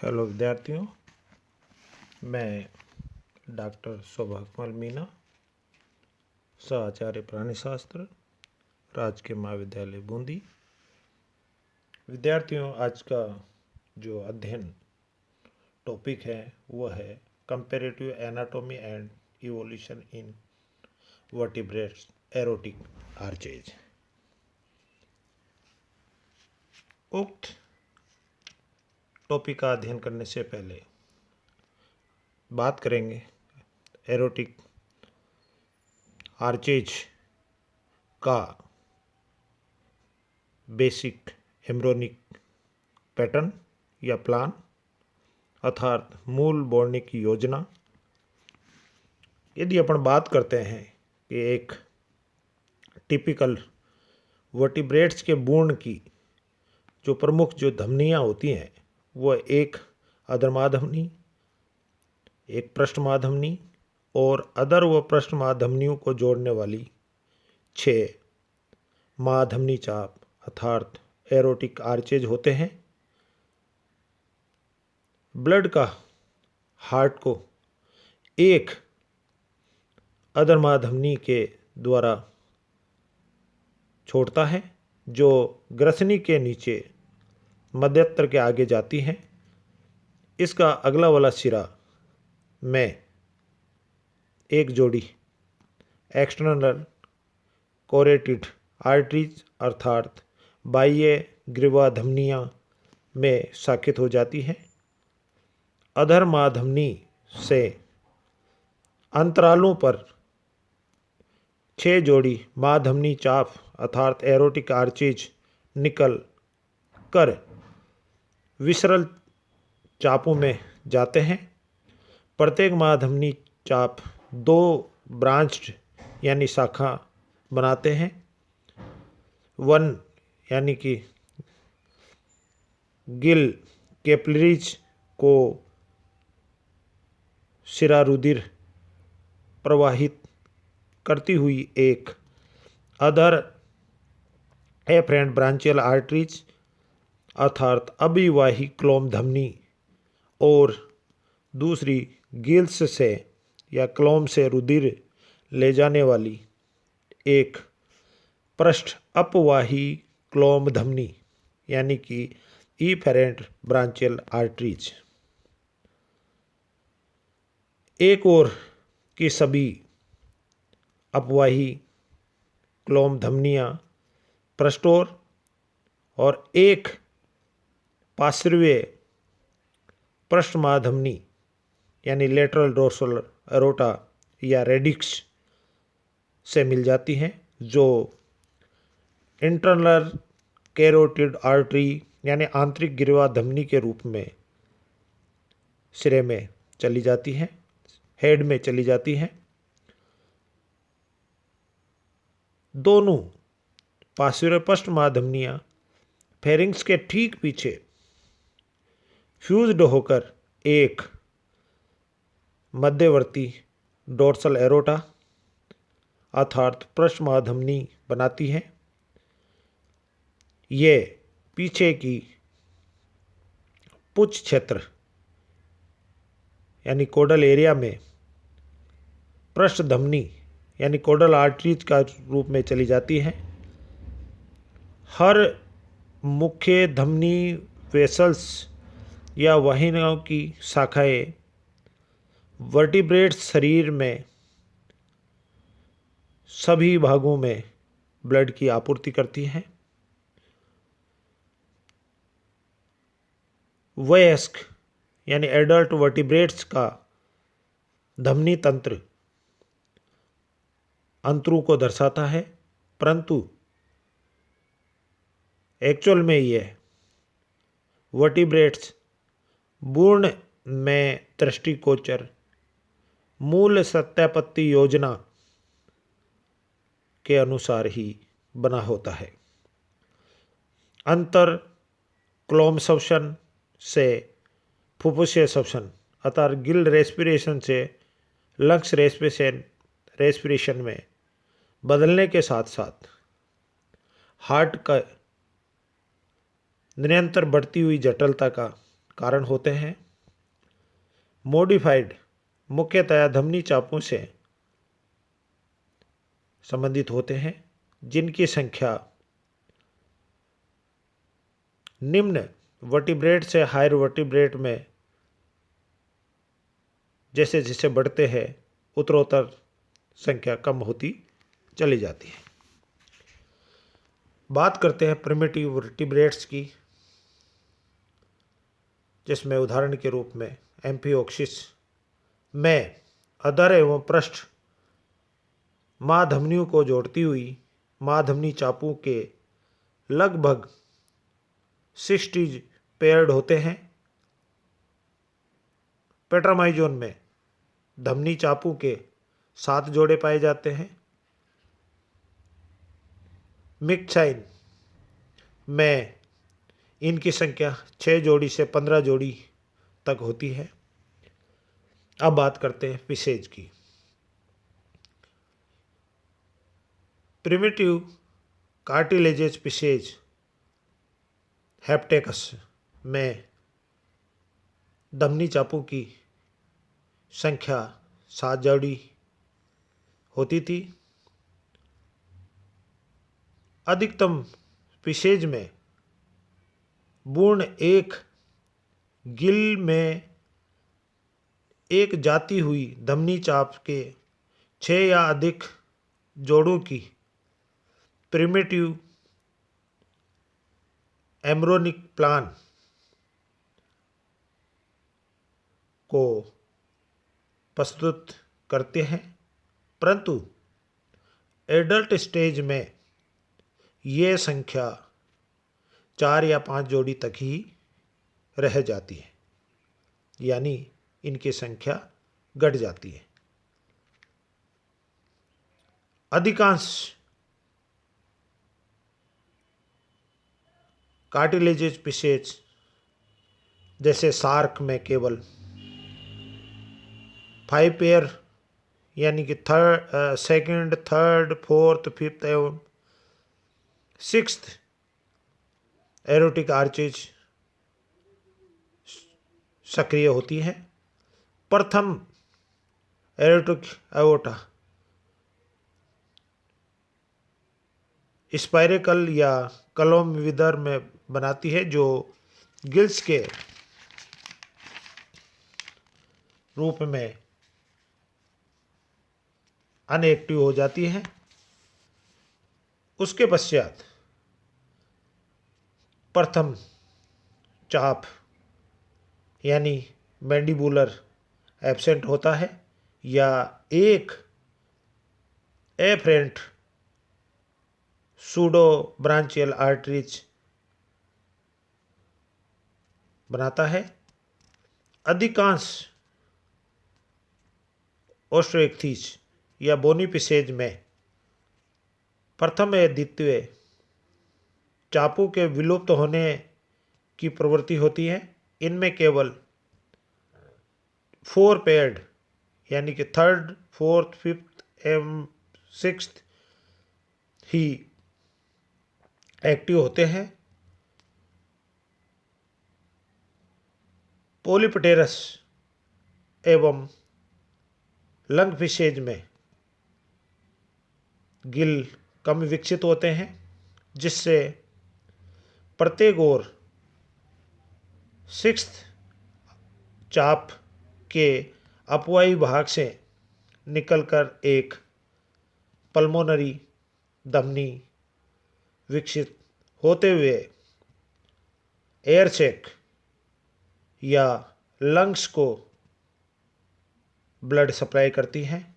Hello विद्यार्थियों, मैं doctor Saubhagyamal Meena, सह आचार्य प्राणी शास्त्र, राजकीय महाविद्यालय बूंदी। विद्यार्थियों, आज का जो अध्ययन टॉपिक है वह है comparative anatomy and evolution in vertebrates aortic arches. उक्त टॉपिक का अध्ययन करने से पहले बात करेंगे एरोटिक आर्चेज का बेसिक एम्ब्रियोनिक पैटर्न या प्लान अर्थात मूल बोलने की योजना। यदि अपन बात करते हैं कि एक टिपिकल वर्टिब्रेट्स के बूर्ण की जो प्रमुख जो धमनियाँ होती हैं वह एक अधर्माधमनी, एक पृष्ठमाधमनी और अधर व पृष्ठमाधमनियों को जोड़ने वाली 6 महाधमनी चाप अर्थात एरोटिक आर्चेज होते हैं। ब्लड का हार्ट को एक अधर्माधमनी के द्वारा छोड़ता है जो ग्रसनी के नीचे मध्यस्तर के आगे जाती है। इसका अगला वाला सिरा में एक जोड़ी एक्सटर्नल कोरेटिड आर्टरीज अर्थात बाह्य ग्रीवा धमनियाँ में शाखित हो जाती है। अधर महाधमनी से अंतरालों पर 6 जोड़ी महाधमनी चाप अर्थात एरोटिक आर्चेज निकल कर विसरल चापों में जाते हैं। प्रत्येक महाधमनी चाप 2 ब्रांच्ड यानी शाखा बनाते हैं। 1 यानी कि गिल कैपिलरीज को सिरा रुधिर प्रवाहित करती हुई एक अधर एफरेंट ब्रांचियल आर्टरीज अर्थात अभिवाही क्लोम धमनी और दूसरी गिल्स से या क्लोम से रुधिर ले जाने वाली एक पृष्ठ अपवाही क्लोम धमनी यानी कि इफेरेंट ब्रांचियल आर्टरीज। एक और की सभी अपवाही क्लोम धमनियाँ पृष्ठोर और एक पार्श्वीय पृष्ठमाधमनी यानी लेटरल डोर्सल एरोटा या रेडिक्स से मिल जाती हैं जो इंटरनल कैरोटिड आर्टरी यानी आंतरिक ग्रीवा धमनी के रूप में सिरे में चली जाती है, हेड में चली जाती है। दोनों पार्श्वीय पृष्ठमाधमनियाँ फेरिंग्स के ठीक पीछे फ्यूज्ड होकर एक मध्यवर्ती डोर्सल एरोटा अर्थात पृष्ठमाधमनी बनाती है। ये पीछे की पुच्छ क्षेत्र यानी कोडल एरिया में पृष्ठ धमनी यानी कोडल आर्टरीज का रूप में चली जाती है। हर मुख्य धमनी वेसल्स या वाहिनियों की शाखाएं वर्टिब्रेट्स शरीर में सभी भागों में ब्लड की आपूर्ति करती हैं। वयस्क यानी एडल्ट वर्टिब्रेट्स का धमनी तंत्र अंतरों को दर्शाता है, परंतु एक्चुअल में यह वर्टिब्रेट्स बूर्ण में दृष्टिगोचर मूल सत्यापत्ति योजना के अनुसार ही बना होता है। अंतर क्लोम श्वसन से फुफ्फुसीय श्वसन अर्थात गिल रेस्पिरेशन से लंग्स रेस्पिरेशन में बदलने के साथ साथ हार्ट का निरंतर बढ़ती हुई जटिलता का कारण होते हैं। मॉडिफाइड मुख्यतया धमनी चापों से संबंधित होते हैं, जिनकी संख्या निम्न वर्टिब्रेट से हायर वर्टिब्रेट में जैसे जैसे बढ़ते हैं उत्तरोत्तर संख्या कम होती चली जाती है। बात करते हैं प्रिमिटिव वर्टिब्रेट्स की, जिसमें उदाहरण के रूप में एम्फिओक्सिस में अधर एवं पृष्ठ माँ धमनियों को जोड़ती हुई माँ धमनी चापों के लगभग 60 पेयर्ड होते हैं। पेट्रामाइजोन में धमनी चापों के 7 जोड़े पाए जाते हैं। मिक्साइन में इनकी संख्या 6 जोड़ी से 15 जोड़ी तक होती है। अब बात करते हैं पिसेज की। प्रिमिटिव कार्टिलेजेज पिसेज हेप्टेकस में धमनी चापों की संख्या 7 जोड़ी होती थी। अधिकतम पिसेज में पूर्ण एक गिल में एक जाती हुई धमनी चाप के 6 या अधिक जोड़ों की प्रिमिटिव एम्ब्रोनिक प्लान को प्रस्तुत करते हैं, परंतु एडल्ट स्टेज में ये संख्या 4 या 5 जोड़ी तक ही रह जाती है, यानी इनकी संख्या घट जाती है। अधिकांश कार्टिलेजेज पिसेज जैसे सार्क में केवल 5 पेयर यानी कि सेकंड, थर्ड, फोर्थ, फिफ्थ एवं 6th एरोटिक आर्चेज सक्रिय होती है। प्रथम एरोटिक एओर्टा स्पाइरेकल या कलोम विदर में बनाती है, जो गिल्स के रूप में अनएक्टिव हो जाती है। उसके पश्चात प्रथम चाप यानी मैंडिबुलर एब्सेंट होता है, या एक एफरेंट सूडो ब्रांचियल आर्टरीज बनाता है। अधिकांश ऑस्ट्रोइक्थीज या बोनी पिसेज में प्रथम या द्वितीय चापों के विलुप्त होने की प्रवृत्ति होती है। इनमें केवल 4 पेयर्ड यानी कि थर्ड, फोर्थ, फिफ्थ एवं 6th ही एक्टिव होते हैं। पोलिपटेरस एवं लंग फिशेज में गिल कम विकसित होते हैं, जिससे प्रत्येक ओर 6th चाप के अपवाही भाग से निकलकर एक पल्मोनरी धमनी विकसित होते हुए एयर चेक या लंग्स को ब्लड सप्लाई करती हैं।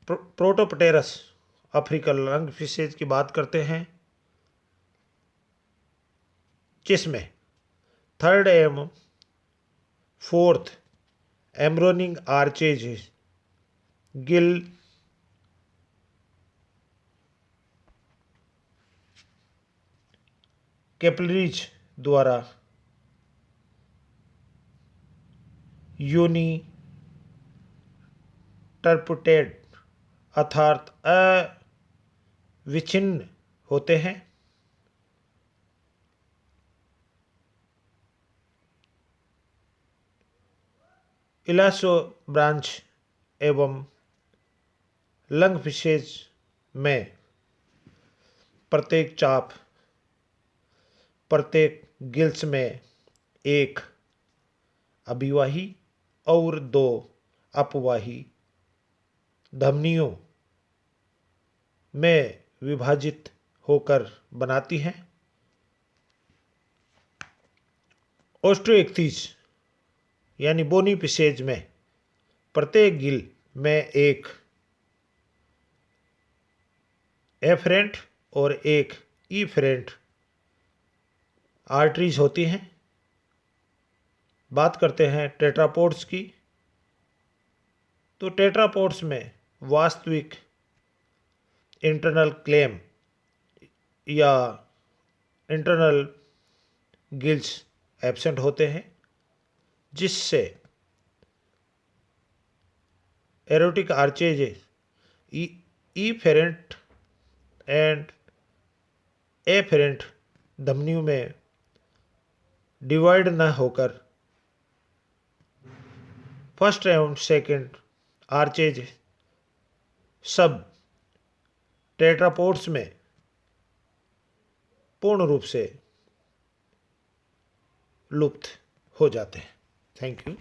प्रोटोपटेरस अफ्रीकन लंग फिशेज की बात करते हैं, जिसमें थर्ड एवं fourth embryonic arches Gill capillaries द्वारा यूनी टर्पुटेड अर्थात अविच्छिन्न होते हैं। इलास्टो ब्रांच एवं लंग फिशेज में प्रत्येक चाप, प्रत्येक गिल्स में एक अभिवाही और 2 अपवाही धमनियों में विभाजित होकर बनाती हैं। ऑस्टियोइक्थिस यानी बोनी फिशेज में प्रत्येक गिल में एक एफरेंट और एक इफेरेंट आर्टरीज होती हैं। बात करते हैं टेट्रापोड्स की। तो टेट्रापोड्स में वास्तविक इंटरनल क्लेम या इंटरनल गिल्स एब्सेंट होते हैं, जिससे aortic arches afferent and efferent धमनियों में डिवाइड न होकर फर्स्ट एवं सेकंड आर्चेज सब टेट्रापोड्स में पूर्ण रूप से लुप्त हो जाते हैं। Thank you.